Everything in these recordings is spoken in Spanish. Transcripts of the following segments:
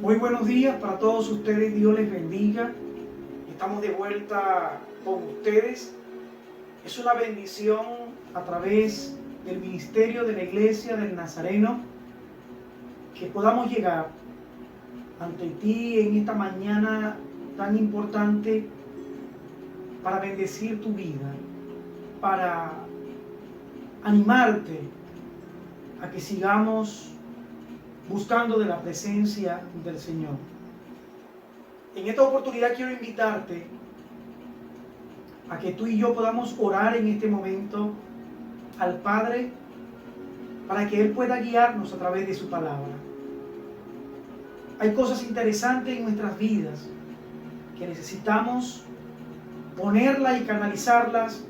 Muy buenos días para todos ustedes, Dios les bendiga. Estamos de vuelta con ustedes. Es una bendición a través del ministerio de la Iglesia del Nazareno que podamos llegar ante ti en esta mañana tan importante para bendecir tu vida, para animarte a que sigamos buscando de la presencia del Señor. En esta oportunidad quiero invitarte a que tú y yo podamos orar en este momento al Padre para que Él pueda guiarnos a través de su palabra. Hay cosas interesantes en nuestras vidas que necesitamos ponerlas y canalizarlas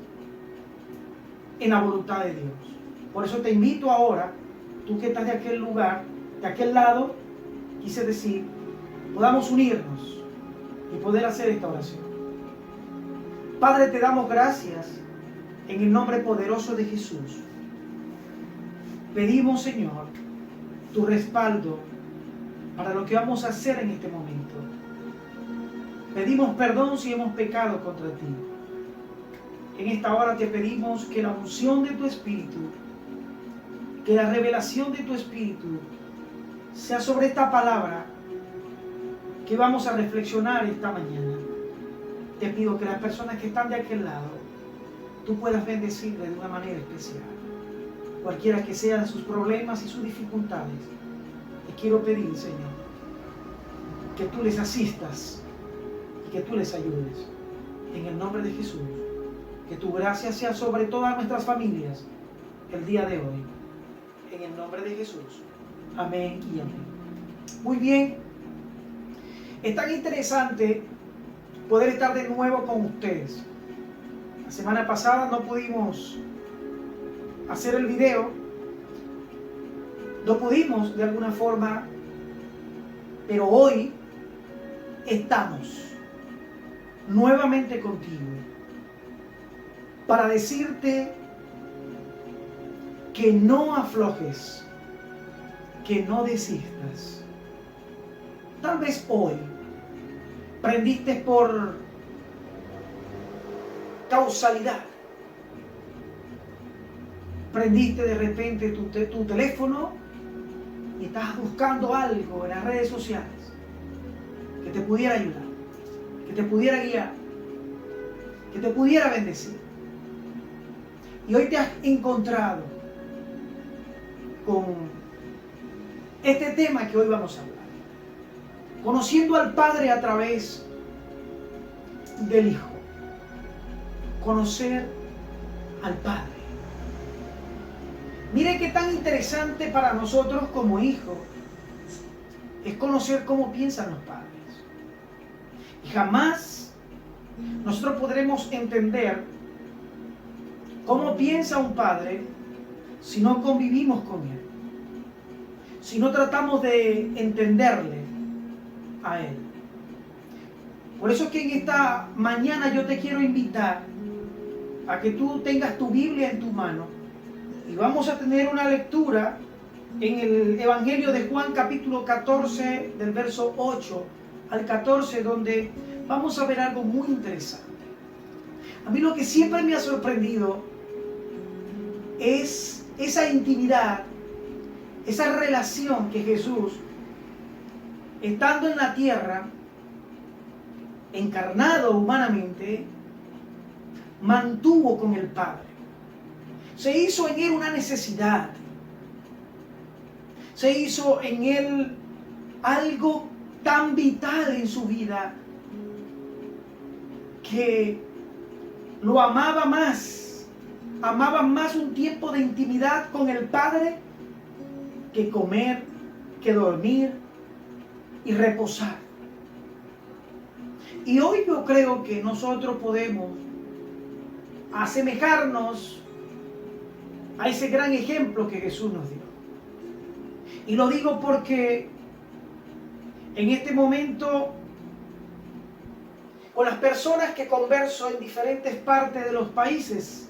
en la voluntad de Dios. Por eso te invito ahora, tú que estás de aquel lugar, de aquel lado, quise decir, podamos unirnos y poder hacer esta oración. Padre, te damos gracias en el nombre poderoso de Jesús. Pedimos, Señor, tu respaldo para lo que vamos a hacer en este momento. Pedimos perdón si hemos pecado contra ti. En esta hora te pedimos que la unción de tu Espíritu, que la revelación de tu Espíritu sea sobre esta palabra que vamos a reflexionar esta mañana. Te pido que las personas que están de aquel lado, tú puedas bendecirles de una manera especial. Cualquiera que sean sus problemas y sus dificultades, te quiero pedir, Señor, que tú les asistas y que tú les ayudes. En el nombre de Jesús, que tu gracia sea sobre todas nuestras familias el día de hoy. En el nombre de Jesús. Amén y amén. Muy bien. Es tan interesante poder estar de nuevo con ustedes. La semana pasada no pudimos hacer el video. No pudimos de alguna forma. Pero hoy estamos nuevamente contigo para decirte que no aflojes, que no desistas. Tal vez hoy prendiste por causalidad. Prendiste de repente tu teléfono y estás buscando algo en las redes sociales que te pudiera ayudar, que te pudiera guiar, que te pudiera bendecir. Y hoy te has encontrado con este tema que hoy vamos a hablar. Conociendo al Padre a través del Hijo. Conocer al Padre. Mire qué tan interesante para nosotros como hijos es conocer cómo piensan los padres. Y jamás nosotros podremos entender cómo piensa un padre si no convivimos con él. Si no tratamos de entenderle a él. Por eso es que en esta mañana yo te quiero invitar a que tú tengas tu Biblia en tu mano y vamos a tener una lectura en el Evangelio de Juan capítulo 14 del verso 8 al 14, donde vamos a ver algo muy interesante. A mí lo que siempre me ha sorprendido es esa intimidad, esa relación que Jesús, estando en la tierra, encarnado humanamente, mantuvo con el Padre. Se hizo en él una necesidad. Se hizo en él algo tan vital en su vida que lo amaba más un tiempo de intimidad con el Padre que comer, que dormir y reposar. Y hoy yo creo que nosotros podemos asemejarnos a ese gran ejemplo que Jesús nos dio. Y lo digo porque en este momento, con las personas que converso en diferentes partes de los países,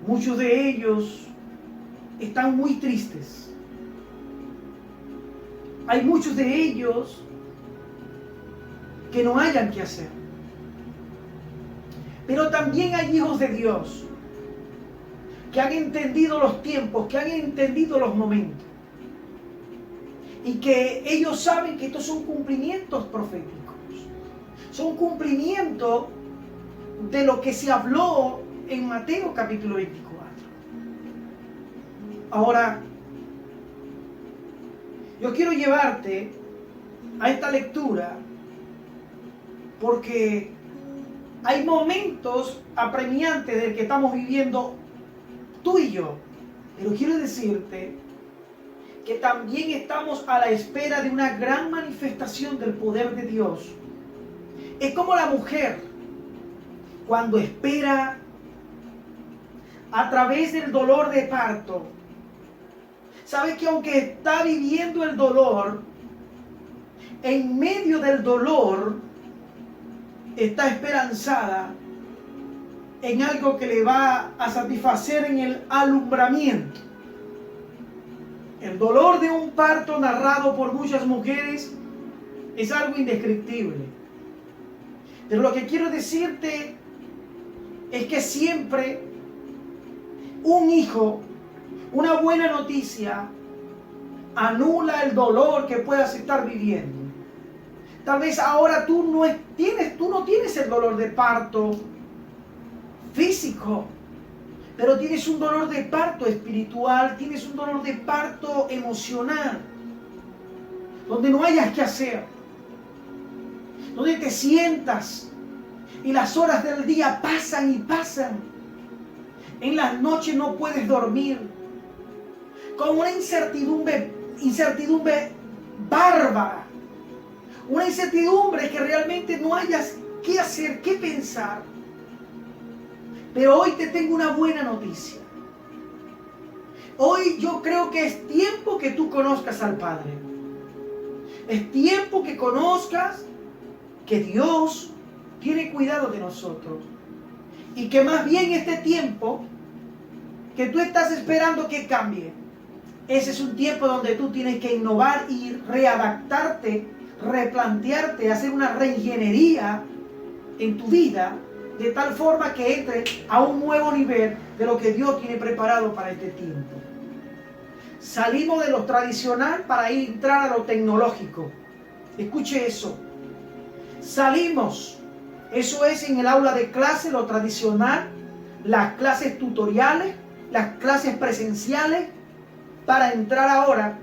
muchos de ellos están muy tristes. Hay muchos de ellos que no hayan qué hacer. Pero también hay hijos de Dios que han entendido los tiempos, que han entendido los momentos. Y que ellos saben que estos son cumplimientos proféticos. Son cumplimientos de lo que se habló en Mateo capítulo 24. Ahora, yo quiero llevarte a esta lectura porque hay momentos apremiantes del que estamos viviendo tú y yo. Pero quiero decirte que también estamos a la espera de una gran manifestación del poder de Dios. Es como la mujer cuando espera a través del dolor de parto. Sabe que aunque está viviendo el dolor, en medio del dolor está esperanzada en algo que le va a satisfacer en el alumbramiento. El dolor de un parto narrado por muchas mujeres es algo indescriptible. Pero lo que quiero decirte es que siempre un hijo, una buena noticia, anula el dolor que puedas estar viviendo. Tal vez ahora tú no tienes el dolor de parto físico, pero tienes un dolor de parto espiritual, tienes un dolor de parto emocional, donde no hayas que hacer, donde te sientas y las horas del día pasan y pasan. En las noches no puedes dormir, con una incertidumbre bárbara, una incertidumbre que realmente no hayas qué hacer, qué pensar. Pero hoy te tengo una buena noticia. Hoy yo creo que es tiempo que tú conozcas al Padre. Es tiempo que conozcas que Dios tiene cuidado de nosotros. Y que más bien este tiempo que tú estás esperando que cambie, ese es un tiempo donde tú tienes que innovar y readaptarte, replantearte, hacer una reingeniería en tu vida, de tal forma que entre a un nuevo nivel de lo que Dios tiene preparado para este tiempo. Salimos de lo tradicional para entrar a lo tecnológico. Escuche eso. Salimos, eso es en el aula de clase, lo tradicional, las clases tutoriales, las clases presenciales, para entrar ahora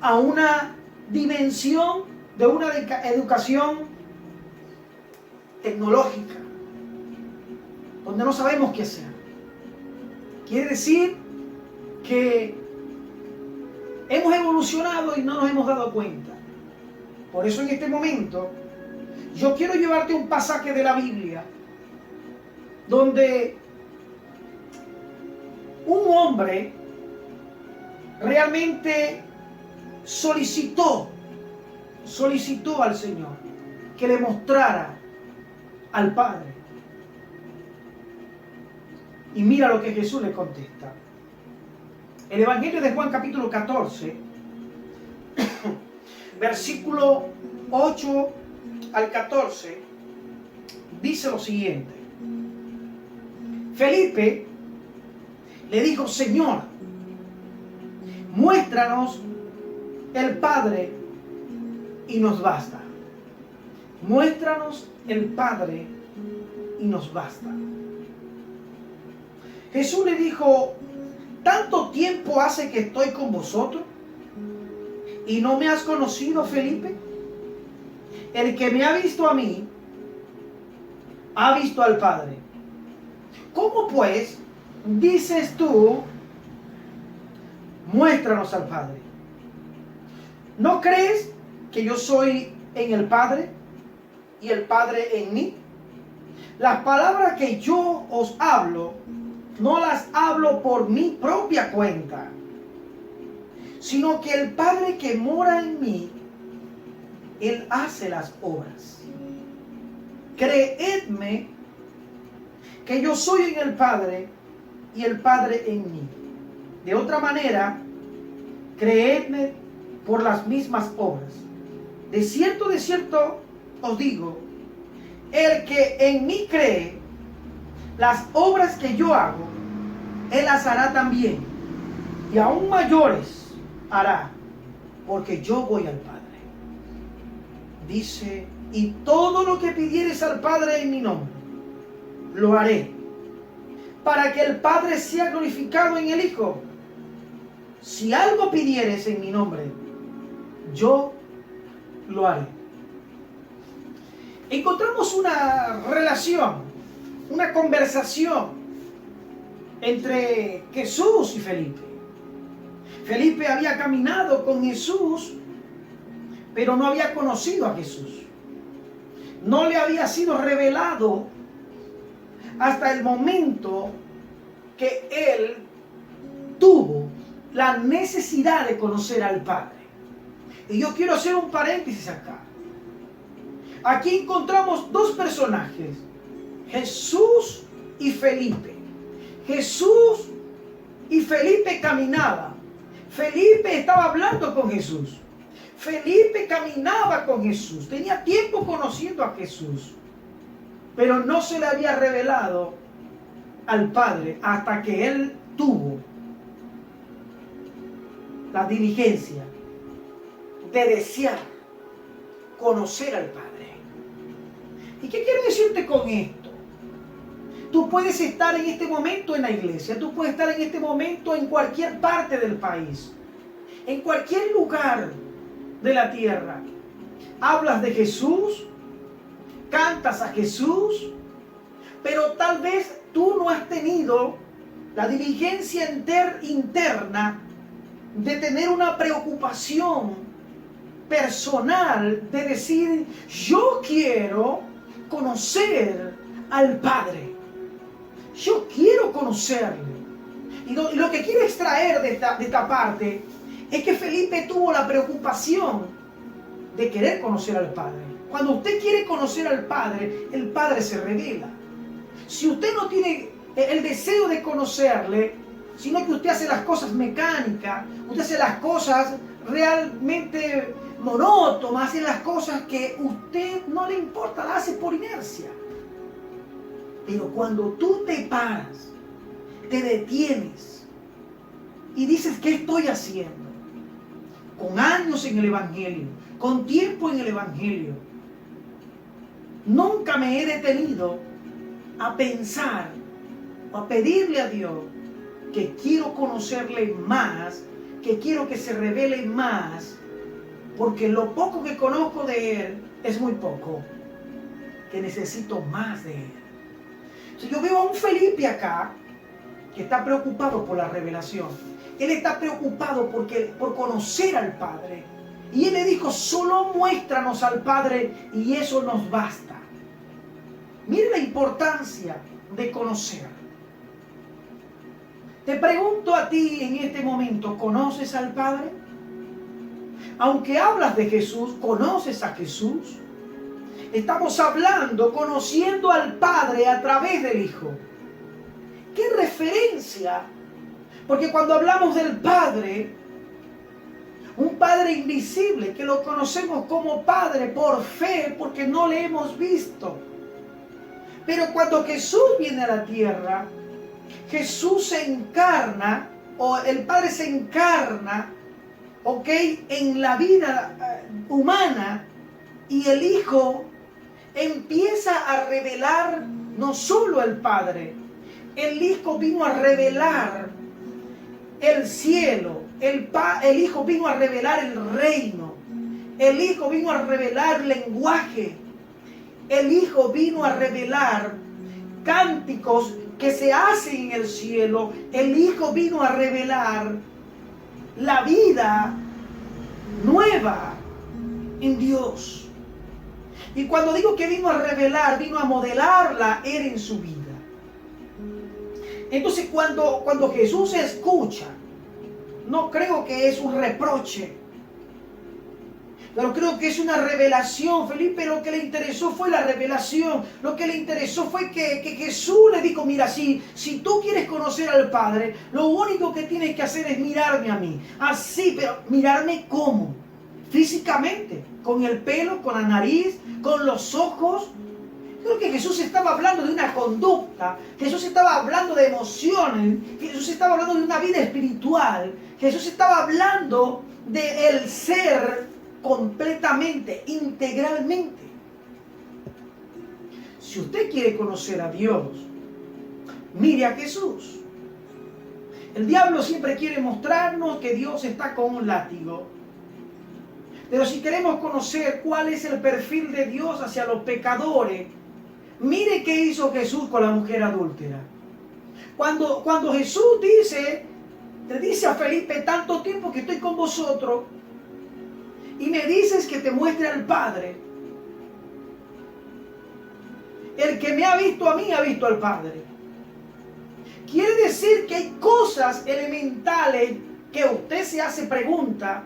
a una dimensión de una educación tecnológica, donde no sabemos qué hacer. Quiere decir que hemos evolucionado y no nos hemos dado cuenta. Por eso en este momento yo quiero llevarte un pasaje de la Biblia donde un hombre realmente solicitó al Señor que le mostrara al Padre. Y mira lo que Jesús le contesta. El Evangelio de Juan capítulo 14, versículo 8 al 14, dice lo siguiente. Felipe le dijo: Señor, muéstranos el Padre y nos basta. Muéstranos el Padre y nos basta. Jesús le dijo: ¿tanto tiempo hace que estoy con vosotros y no me has conocido, Felipe? El que me ha visto a mí, ha visto al Padre. ¿Cómo pues dices tú, muéstranos al Padre? ¿No crees que yo soy en el Padre y el Padre en mí? Las palabras que yo os hablo, no las hablo por mi propia cuenta, sino que el Padre que mora en mí, Él hace las obras. Creedme que yo soy en el Padre y el Padre en mí. De otra manera, creedme por las mismas obras. De cierto os digo, el que en mí cree, las obras que yo hago, él las hará también, y aún mayores hará, porque yo voy al Padre. Dice, y todo lo que pidieres al Padre en mi nombre, lo haré, para que el Padre sea glorificado en el Hijo. Si algo pidieres en mi nombre, yo lo haré. Encontramos una relación, una conversación entre Jesús y Felipe. Felipe había caminado con Jesús, pero no había conocido a Jesús. No le había sido revelado hasta el momento que él tuvo la necesidad de conocer al Padre. Y yo quiero hacer un paréntesis acá. Aquí encontramos dos personajes, Jesús y Felipe. Jesús y Felipe caminaban. Felipe estaba hablando con Jesús. Felipe caminaba con Jesús. Tenía tiempo conociendo a Jesús. Pero no se le había revelado al Padre hasta que él tuvo la diligencia de desear conocer al Padre. ¿Y qué quiero decirte con esto? Tú puedes estar en este momento en la iglesia, tú puedes estar en este momento en cualquier parte del país, en cualquier lugar de la tierra. Hablas de Jesús, cantas a Jesús, pero tal vez tú no has tenido la diligencia interna de tener una preocupación personal de decir, yo quiero conocer al Padre. Yo quiero conocerle. Y lo que quiero extraer de esta parte es que Felipe tuvo la preocupación de querer conocer al Padre. Cuando usted quiere conocer al Padre, el Padre se revela. Si usted no tiene el deseo de conocerle, sino que usted hace las cosas mecánicas, usted hace las cosas realmente monótonas, hace las cosas que a usted no le importa, las hace por inercia. Pero cuando tú te paras, te detienes y dices, ¿qué estoy haciendo? Con años en el Evangelio, con tiempo en el Evangelio, nunca me he detenido a pensar o a pedirle a Dios que quiero conocerle más, que quiero que se revele más, porque lo poco que conozco de Él es muy poco, que necesito más de Él. Si yo veo a un Felipe acá, que está preocupado por la revelación, él está preocupado por conocer al Padre, y él le dijo, solo muéstranos al Padre y eso nos basta. Mire la importancia de conocer. Te pregunto a ti en este momento, ¿conoces al Padre? Aunque hablas de Jesús, ¿conoces a Jesús? Estamos hablando, conociendo al Padre a través del Hijo. ¿Qué referencia? Porque cuando hablamos del Padre, un Padre invisible, que lo conocemos como Padre por fe, porque no le hemos visto. Pero cuando Jesús viene a la tierra, Jesús se encarna, o el Padre se encarna, ¿ok?, en la vida humana, y el Hijo empieza a revelar no solo el Padre, el Hijo vino a revelar el cielo, el Hijo vino a revelar el reino, el Hijo vino a revelar lenguaje, el Hijo vino a revelar cánticos que se hacen en el cielo, el Hijo vino a revelar la vida nueva en Dios. Y cuando digo que vino a revelar, vino a modelarla Él en su vida. Entonces cuando Jesús escucha, no creo que es un reproche. Pero creo que es una revelación. Felipe lo que le interesó fue la revelación. Lo que le interesó fue que Jesús le dijo, mira, si tú quieres conocer al Padre, lo único que tienes que hacer es mirarme a mí. Así, pero mirarme ¿cómo? Físicamente, con el pelo, con la nariz, con los ojos. Creo que Jesús estaba hablando de una conducta, Jesús estaba hablando de emociones, Jesús estaba hablando de una vida espiritual, Jesús estaba hablando de el ser completamente, integralmente. Si usted quiere conocer a Dios, mire a Jesús. El diablo siempre quiere mostrarnos que Dios está con un látigo. Pero si queremos conocer cuál es el perfil de Dios hacia los pecadores, mire qué hizo Jesús con la mujer adúltera. Cuando Jesús le dice a Felipe, tanto tiempo que estoy con vosotros y me dices que te muestre al Padre. El que me ha visto a mí ha visto al Padre. Quiere decir que hay cosas elementales que usted se hace pregunta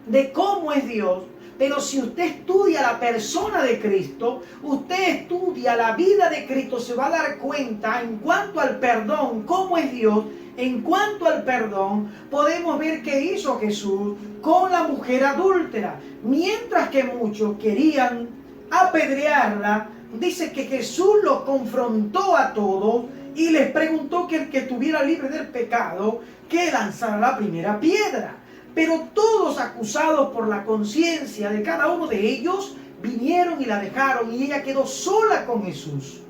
de cómo es Dios. Pero si usted estudia la persona de Cristo, usted estudia la vida de Cristo, se va a dar cuenta en cuanto al perdón, cómo es Dios. En cuanto al perdón, podemos ver qué hizo Jesús con la mujer adúltera. Mientras que muchos querían apedrearla, dice que Jesús los confrontó a todos y les preguntó que el que estuviera libre del pecado, que lanzara la primera piedra. Pero todos acusados por la conciencia de cada uno de ellos, vinieron y la dejaron y ella quedó sola con Jesús.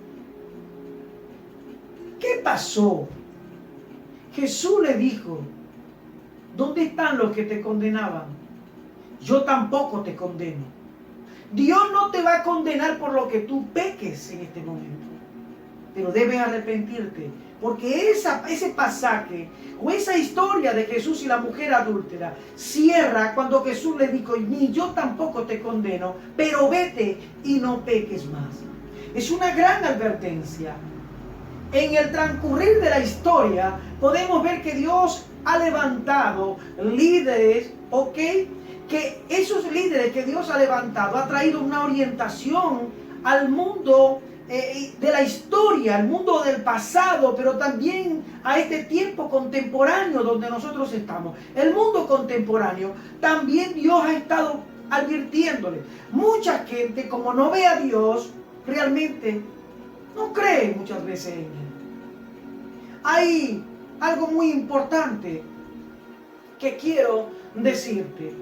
¿Qué pasó? Jesús le dijo, ¿dónde están los que te condenaban? Yo tampoco te condeno. Dios no te va a condenar por lo que tú peques en este momento, pero debes arrepentirte. Porque ese pasaje o esa historia de Jesús y la mujer adúltera cierra cuando Jesús le dijo, ni yo tampoco te condeno, pero vete y no peques más. Es una gran advertencia. En el transcurrir de la historia podemos ver que Dios ha levantado líderes, ¿ok? Que esos líderes que Dios ha levantado ha traído una orientación al mundo de la historia, al mundo del pasado, pero también a este tiempo contemporáneo donde nosotros estamos. El mundo contemporáneo, también Dios ha estado advirtiéndole. Mucha gente, como no ve a Dios, realmente no cree muchas veces en Él. Hay algo muy importante que quiero decirte.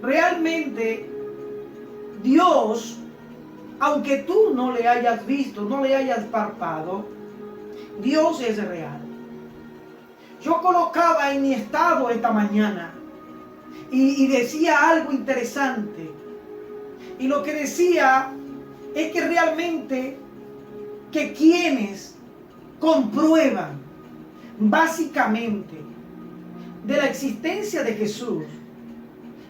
Realmente Dios, aunque tú no le hayas visto, no le hayas palpado, Dios es real. Yo colocaba en mi estado esta mañana y decía algo interesante. Y lo que decía es que realmente que quienes comprueban básicamente de la existencia de Jesús,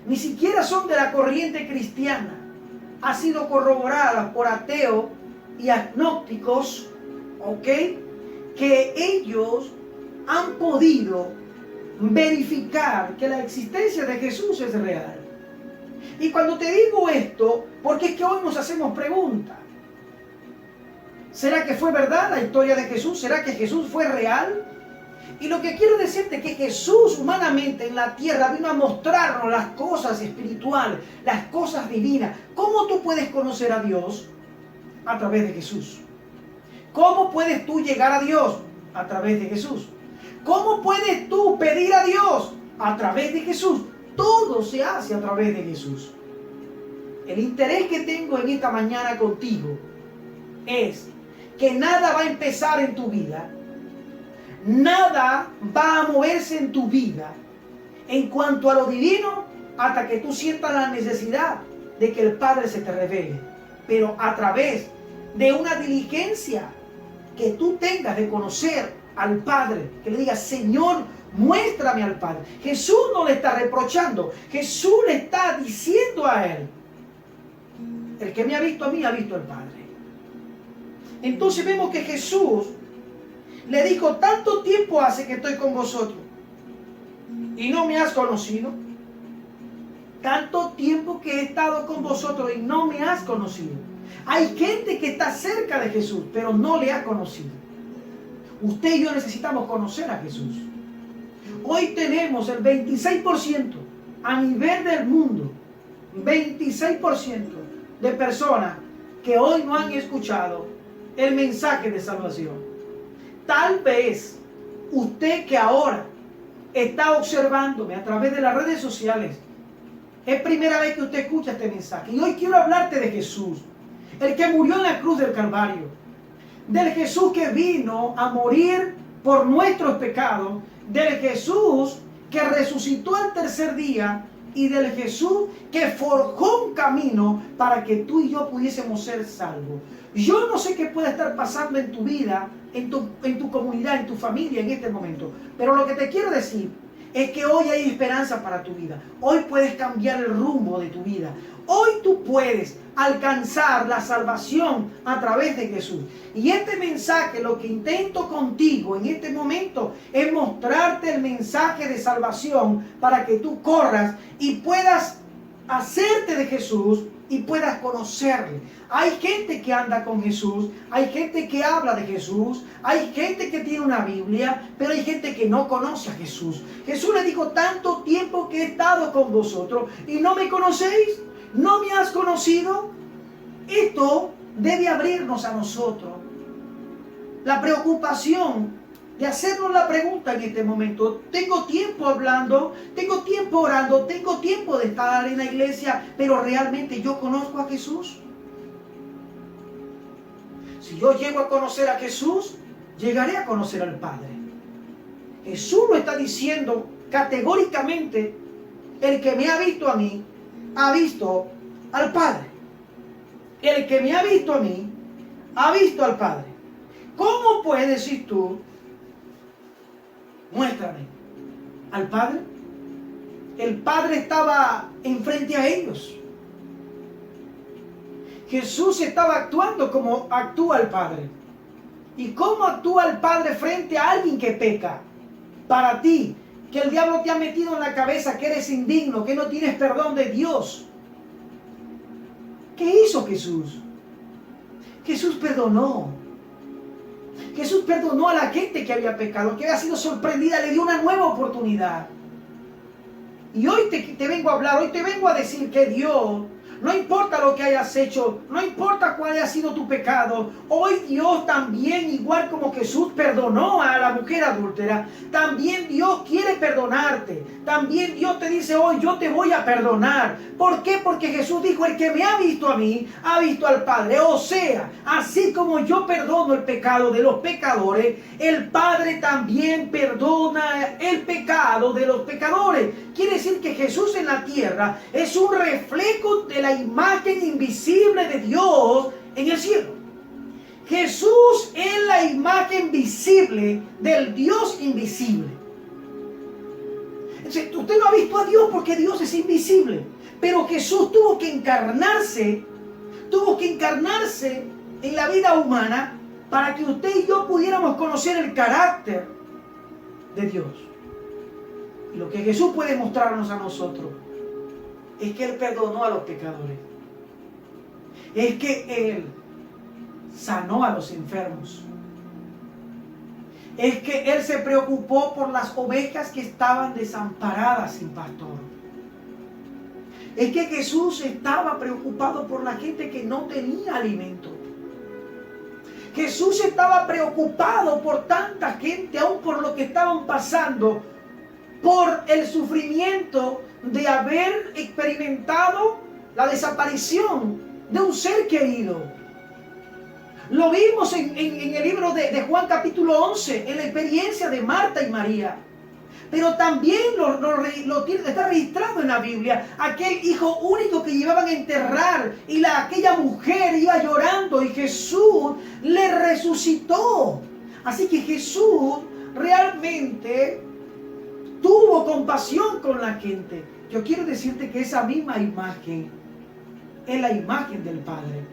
ni siquiera son de la corriente cristiana. Ha sido corroborada por ateos y agnósticos, ¿ok? Que ellos han podido verificar que la existencia de Jesús es real. Y cuando te digo esto, porque es que hoy nos hacemos preguntas. ¿Será que fue verdad la historia de Jesús? ¿Será que Jesús fue real? Y lo que quiero decirte es que Jesús humanamente en la tierra vino a mostrarnos las cosas espirituales, las cosas divinas. ¿Cómo tú puedes conocer a Dios? A través de Jesús. ¿Cómo puedes tú llegar a Dios? A través de Jesús. ¿Cómo puedes tú pedir a Dios? A través de Jesús. Todo se hace a través de Jesús. El interés que tengo en esta mañana contigo es que nada va a empezar en tu vida, nada va a moverse en tu vida en cuanto a lo divino hasta que tú sientas la necesidad de que el Padre se te revele. Pero a través de una diligencia que tú tengas de conocer al Padre, que le digas, Señor, muéstrame al Padre. Jesús no le está reprochando, Jesús le está diciendo a él, el que me ha visto a mí ha visto al Padre. Entonces vemos que Jesús le dijo, tanto tiempo hace que estoy con vosotros y no me has conocido. tanto tiempo que he estado con vosotros y no me has conocido. Hay gente que está cerca de Jesús, pero no le ha conocido. Usted y yo necesitamos conocer a Jesús. Hoy tenemos el 26% a nivel del mundo, 26% de personas que hoy no han escuchado el mensaje de salvación. Tal vez usted que ahora está observándome a través de las redes sociales, es primera vez que usted escucha este mensaje. Y hoy quiero hablarte de Jesús, el que murió en la cruz del Calvario, del Jesús que vino a morir por nuestros pecados, del Jesús que resucitó al tercer día y del Jesús que forjó un camino para que tú y yo pudiésemos ser salvos. Yo no sé qué puede estar pasando en tu vida, en tu comunidad, en tu familia en este momento, pero lo que te quiero decir es que hoy hay esperanza para tu vida. Hoy puedes cambiar el rumbo de tu vida. Hoy tú puedes alcanzar la salvación a través de Jesús. Y este mensaje, lo que intento contigo en este momento es mostrarte el mensaje de salvación para que tú corras y puedas hacerte de Jesús y puedas conocerle. Hay gente que anda con Jesús, hay gente que habla de Jesús, hay gente que tiene una Biblia, pero hay gente que no conoce a Jesús. Jesús le dijo, tanto tiempo que he estado con vosotros y no me conocéis, no me has conocido. Esto debe abrirnos a nosotros la preocupación de hacernos la pregunta en este momento. Tengo tiempo hablando, tengo tiempo orando, tengo tiempo de estar en la iglesia, pero ¿realmente yo conozco a Jesús? Si yo llego a conocer a Jesús, llegaré a conocer al Padre. Jesús lo está diciendo categóricamente, el que me ha visto a mí, ha visto al Padre. El que me ha visto a mí, ha visto al Padre. ¿Cómo puedes decir tú, muéstrame al Padre? El Padre estaba enfrente a ellos. Jesús estaba actuando como actúa el Padre. ¿Y cómo actúa el Padre frente a alguien que peca? Para ti, que el diablo te ha metido en la cabeza que eres indigno, que no tienes perdón de Dios. ¿Qué hizo Jesús? Jesús perdonó. Jesús perdonó a la gente que había pecado, que había sido sorprendida, le dio una nueva oportunidad. Y hoy te vengo a hablar, hoy te vengo a decir que Dios, no importa lo que hayas hecho, no importa cuál haya sido tu pecado, hoy Dios también, igual como Jesús perdonó a la mujer adúltera, también Dios quiere perdonarte. También Dios te dice hoy, yo te voy a perdonar. ¿Por qué? Porque Jesús dijo, el que me ha visto a mí, ha visto al Padre. O sea, así como yo perdono el pecado de los pecadores, el Padre también perdona el pecado de los pecadores. Quiere decir que Jesús en la tierra es un reflejo de la imagen invisible de Dios en el cielo. Jesús es la imagen visible del Dios invisible. Usted no ha visto a Dios porque Dios es invisible, pero Jesús tuvo que encarnarse en la vida humana para que usted y yo pudiéramos conocer el carácter de Dios. Y lo que Jesús puede mostrarnos a nosotros es que Él perdonó a los pecadores. Es que Él sanó a los enfermos. Es que Él se preocupó por las ovejas que estaban desamparadas sin pastor. Es que Jesús estaba preocupado por la gente que no tenía alimento. Jesús estaba preocupado por tanta gente, aún por lo que estaban pasando, por el sufrimiento de haber experimentado la desaparición de un ser querido. Lo vimos en el libro de Juan capítulo 11, en la experiencia de Marta y María. Pero también está registrado en la Biblia, aquel hijo único que llevaban a enterrar y aquella mujer iba llorando y Jesús le resucitó. Así que Jesús realmente tuvo compasión con la gente. Yo quiero decirte que esa misma imagen es la imagen del Padre.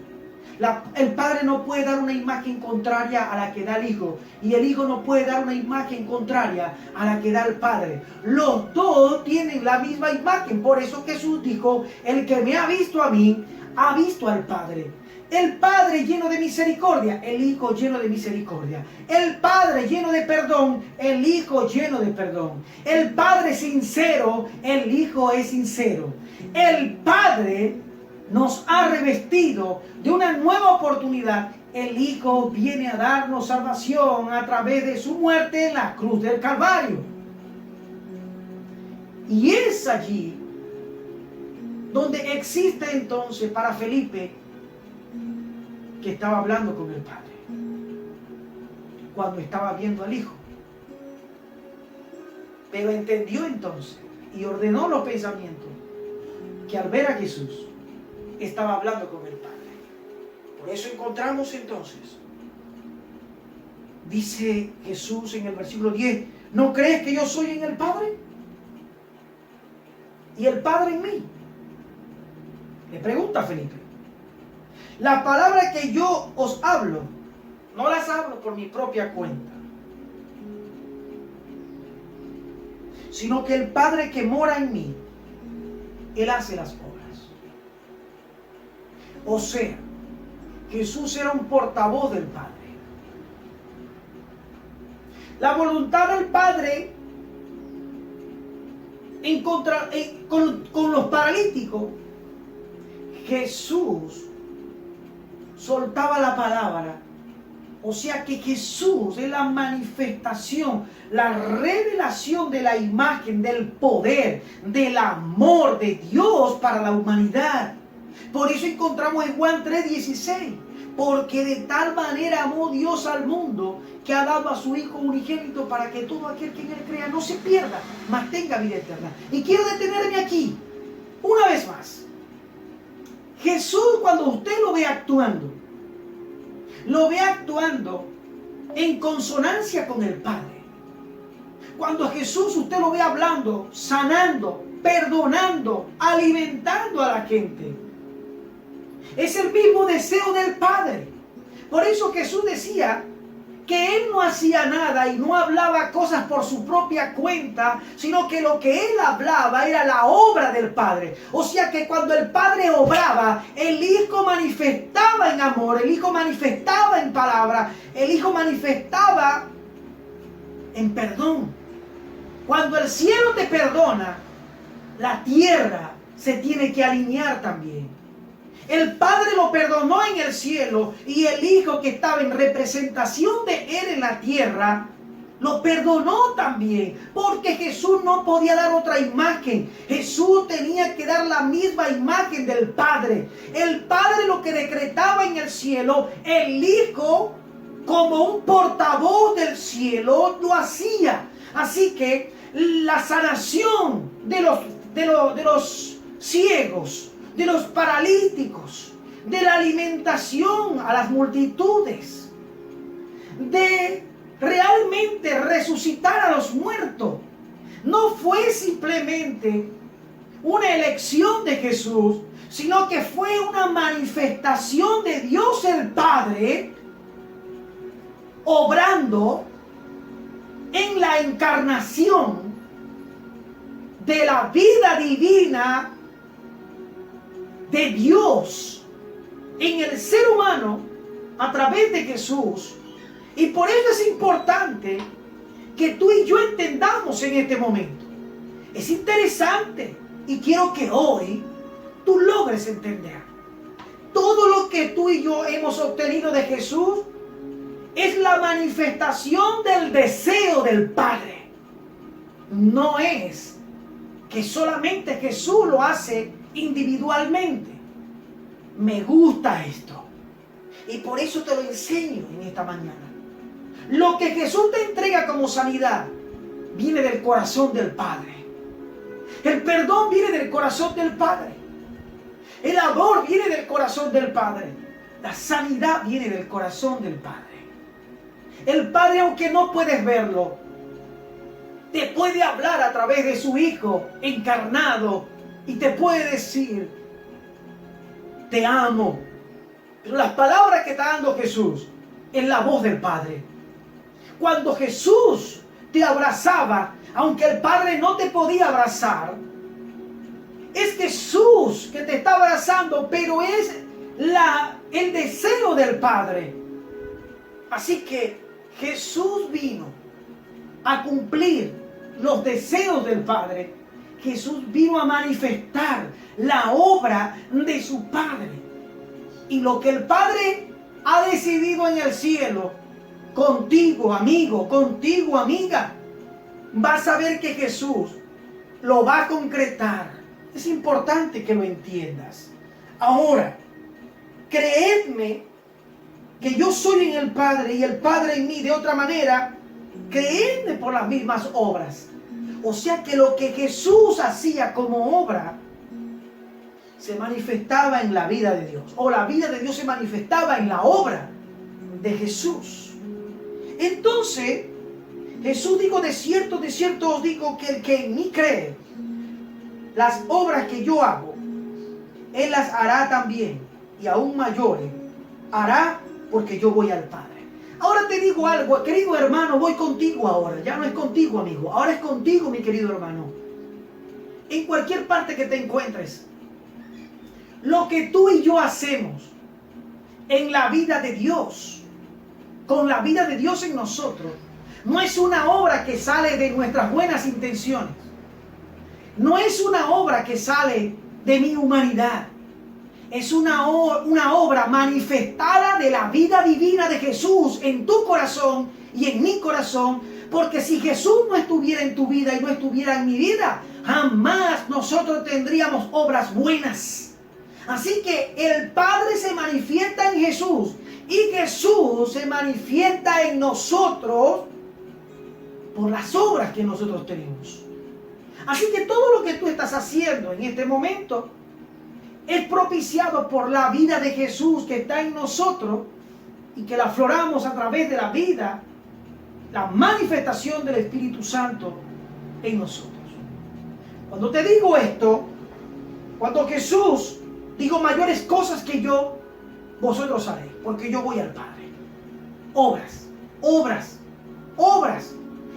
El padre no puede dar una imagen contraria a la que da el hijo. Y el hijo no puede dar una imagen contraria a la que da el padre. Los dos tienen la misma imagen. Por eso Jesús dijo, el que me ha visto a mí, ha visto al Padre. El Padre lleno de misericordia, el Hijo lleno de misericordia. El Padre lleno de perdón, el Hijo lleno de perdón. El Padre sincero, el Hijo es sincero. El Padre nos ha revestido de una nueva oportunidad. El Hijo viene a darnos salvación a través de su muerte en la cruz del Calvario. Y es allí donde existe entonces para Felipe, que estaba hablando con el Padre cuando estaba viendo al Hijo. Pero entendió entonces y ordenó los pensamientos que al ver a Jesús estaba hablando con el Padre. Por eso encontramos entonces, dice Jesús en el versículo 10, ¿no crees que yo soy en el Padre y el Padre en mí? Le pregunta a Felipe. Las palabras que yo os hablo, no las hablo por mi propia cuenta, sino que el Padre que mora en mí, Él hace las obras. O sea, Jesús era un portavoz del Padre. La voluntad del Padre con los paralíticos, Jesús soltaba la palabra. O sea que Jesús es la manifestación, la revelación de la imagen, del poder, del amor de Dios para la humanidad. Por eso encontramos en Juan 3:16, porque de tal manera amó Dios al mundo que ha dado a su Hijo unigénito para que todo aquel que en Él crea no se pierda, mas tenga vida eterna. Y quiero detenerme aquí, una vez más. Jesús, cuando usted lo ve actuando en consonancia con el Padre. Cuando a Jesús usted lo ve hablando, sanando, perdonando, alimentando a la gente, es el mismo deseo del Padre. Por eso Jesús decía que Él no hacía nada y no hablaba cosas por su propia cuenta, sino que lo que Él hablaba era la obra del Padre. O sea que cuando el Padre obraba, el Hijo manifestaba en amor, el Hijo manifestaba en palabra, el Hijo manifestaba en perdón. Cuando el cielo te perdona, la tierra se tiene que alinear también. El Padre lo perdonó en el cielo y el Hijo, que estaba en representación de Él en la tierra, lo perdonó también, porque Jesús no podía dar otra imagen. Jesús tenía que dar la misma imagen del Padre. El Padre lo que decretaba en el cielo, el Hijo, como un portavoz del cielo, lo hacía. Así que la sanación de los ciegos, de los paralíticos, de la alimentación a las multitudes, de realmente resucitar a los muertos, no fue simplemente una elección de Jesús, sino que fue una manifestación de Dios el Padre, obrando en la encarnación de la vida divina de Dios en el ser humano a través de Jesús. Y por eso es importante que tú y yo entendamos en este momento. Es interesante y quiero que hoy tú logres entender. Todo lo que tú y yo hemos obtenido de Jesús es la manifestación del deseo del Padre. No es que solamente Jesús lo hace individualmente. Me gusta esto y por eso te lo enseño en esta mañana. Lo que Jesús te entrega como sanidad viene del corazón del Padre. El perdón viene del corazón del Padre. El amor viene del corazón del Padre. La sanidad viene del corazón del Padre. El Padre, aunque no puedes verlo, te puede hablar a través de su Hijo encarnado y te puede decir: te amo, Pero las palabras que está dando Jesús es la voz del Padre. Cuando Jesús te abrazaba, aunque el Padre no te podía abrazar, es Jesús que te está abrazando, pero es el deseo del Padre. Así que Jesús vino a cumplir los deseos del Padre. Jesús vino a manifestar la obra de su Padre. Y lo que el Padre ha decidido en el cielo, contigo, amigo, contigo, amiga, vas a ver que Jesús lo va a concretar. Es importante que lo entiendas. Ahora, creedme que yo soy en el Padre y el Padre en mí. De otra manera, creedme por las mismas obras. O sea que lo que Jesús hacía como obra se manifestaba en la vida de Dios, o la vida de Dios se manifestaba en la obra de Jesús. Entonces Jesús dijo: de cierto os digo que el que en mí cree, las obras que yo hago, él las hará también, y aún mayores hará, porque yo voy al Padre. Ahora te digo algo, querido hermano, voy contigo ahora. Ya no es contigo, amigo, ahora es contigo, mi querido hermano. En cualquier parte que te encuentres, lo que tú y yo hacemos en la vida de Dios, con la vida de Dios en nosotros, no es una obra que sale de nuestras buenas intenciones. No es una obra que sale de mi humanidad. Es una obra manifestada de la vida divina de Jesús en tu corazón y en mi corazón. Porque si Jesús no estuviera en tu vida y no estuviera en mi vida, jamás nosotros tendríamos obras buenas. Así que el Padre se manifiesta en Jesús y Jesús se manifiesta en nosotros por las obras que nosotros tenemos. Así que todo lo que tú estás haciendo en este momento es propiciado por la vida de Jesús que está en nosotros y que la afloramos a través de la vida, la manifestación del Espíritu Santo en nosotros. Cuando te digo esto, cuando Jesús dijo: mayores cosas que yo, vosotros haréis, porque yo voy al Padre. Obras, obras, obras.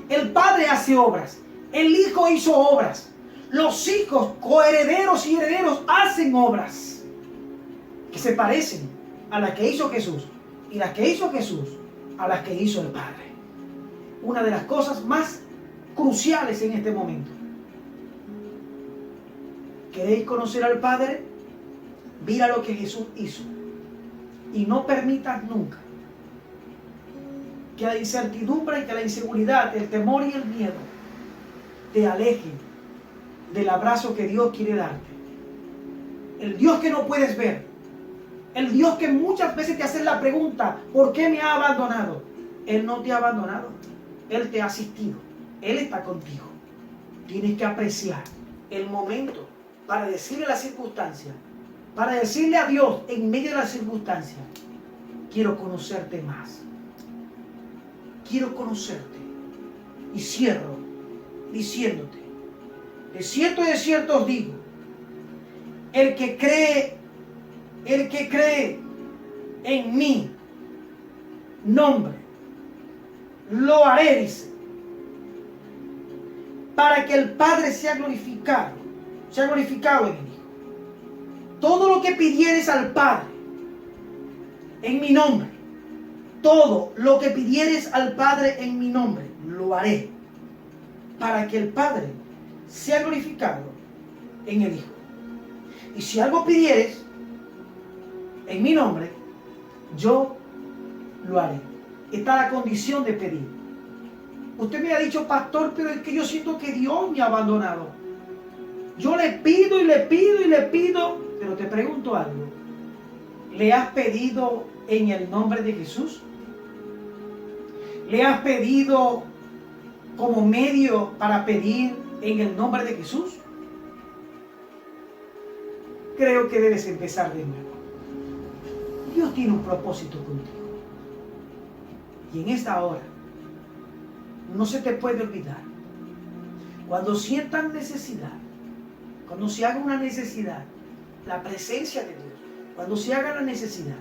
El Padre hace obras. El Hijo hizo obras. Los hijos, coherederos y herederos, hacen obras que se parecen a las que hizo Jesús, y las que hizo Jesús a las que hizo el Padre. Una de las cosas más cruciales en este momento. ¿Queréis conocer al Padre? Mira lo que Jesús hizo. Y no permitas nunca que la incertidumbre, que la inseguridad, el temor y el miedo te alejen del abrazo que Dios quiere darte. El Dios que no puedes ver. El Dios que muchas veces te hace la pregunta: ¿por qué me ha abandonado? Él no te ha abandonado. Él te ha asistido. Él está contigo. Tienes que apreciar el momento para decirle a la circunstancia, para decirle a Dios en medio de la circunstancia: quiero conocerte más. Quiero conocerte. Y cierro diciéndote: de cierto os digo, el que cree en mi nombre, lo haré, dice, para que el Padre sea glorificado en el Hijo. Todo lo que pidieres al Padre en mi nombre, todo lo que pidieres al Padre en mi nombre, lo haré, para que el Padre sea glorificado en el Hijo. Y si algo pidieres en mi nombre, yo lo haré. Está la condición de pedir. Usted me ha dicho: pastor, pero es que yo siento que Dios me ha abandonado. Yo le pido y le pido y le pido, pero te pregunto algo: ¿le has pedido en el nombre de Jesús? ¿Le has pedido como medio para pedir en el nombre de Jesús? Creo que debes empezar de nuevo. Dios tiene un propósito contigo. Y en esta hora no se te puede olvidar: cuando sientan necesidad, cuando se haga una necesidad, la presencia de Dios, cuando se haga la necesidad,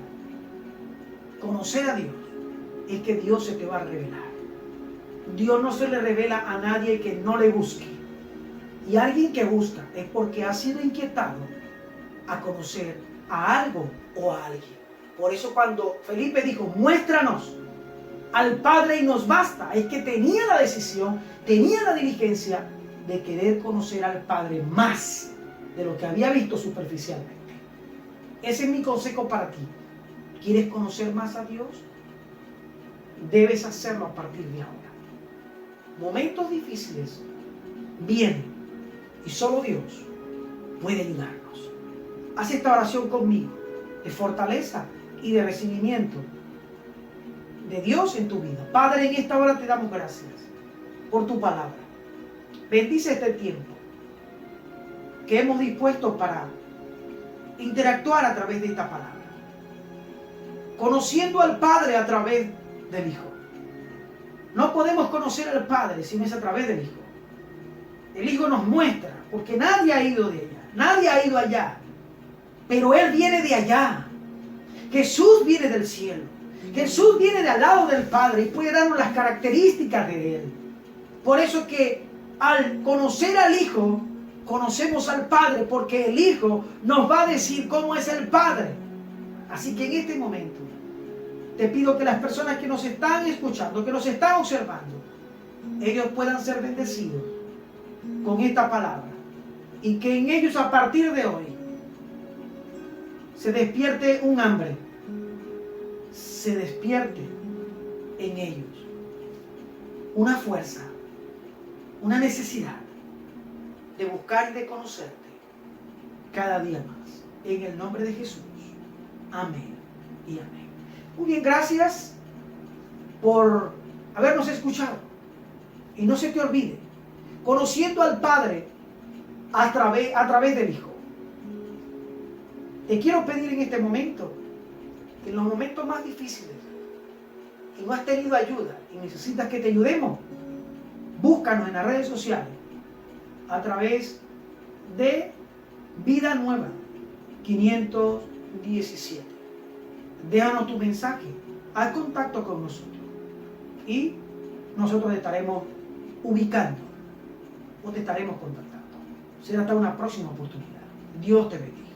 conocer a Dios es que Dios se te va a revelar. Dios no se le revela a nadie que no le busque. Y alguien que busca es porque ha sido inquietado a conocer a algo o a alguien. Por eso cuando Felipe dijo, muéstranos al Padre y nos basta, es que tenía la decisión, tenía la diligencia de querer conocer al Padre más de lo que había visto superficialmente. Ese es mi consejo para ti. ¿Quieres conocer más a Dios? Debes hacerlo a partir de ahora. Momentos difíciles vienen y solo Dios puede ayudarnos. Haz esta oración conmigo de fortaleza y de recibimiento de Dios en tu vida. Padre, en esta hora te damos gracias por tu palabra. Bendice este tiempo que hemos dispuesto para interactuar a través de esta palabra, conociendo al Padre a través del Hijo. No podemos conocer al Padre si no es a través del Hijo. El Hijo nos muestra, porque nadie ha ido de allá, nadie ha ido allá, pero Él viene de allá. Jesús viene del cielo, Jesús viene de al lado del Padre y puede darnos las características de Él. Por eso que al conocer al Hijo, conocemos al Padre, porque el Hijo nos va a decir cómo es el Padre. Así que en este momento te pido que las personas que nos están escuchando, que nos están observando, ellos puedan ser bendecidos con esta palabra y que en ellos a partir de hoy se despierte un hambre, se despierte en ellos una fuerza, una necesidad de buscar y de conocerte cada día más. En el nombre de Jesús. Amén y amén. Muy bien, gracias por habernos escuchado. Y no se te olvide, conociendo al Padre a través del Hijo. Te quiero pedir en este momento, que en los momentos más difíciles, y no has tenido ayuda y necesitas que te ayudemos, búscanos en las redes sociales a través de Vida Nueva 517. Déjanos tu mensaje, haz contacto con nosotros y nosotros te estaremos ubicando o te estaremos contactando. Será hasta una próxima oportunidad. Dios te bendiga.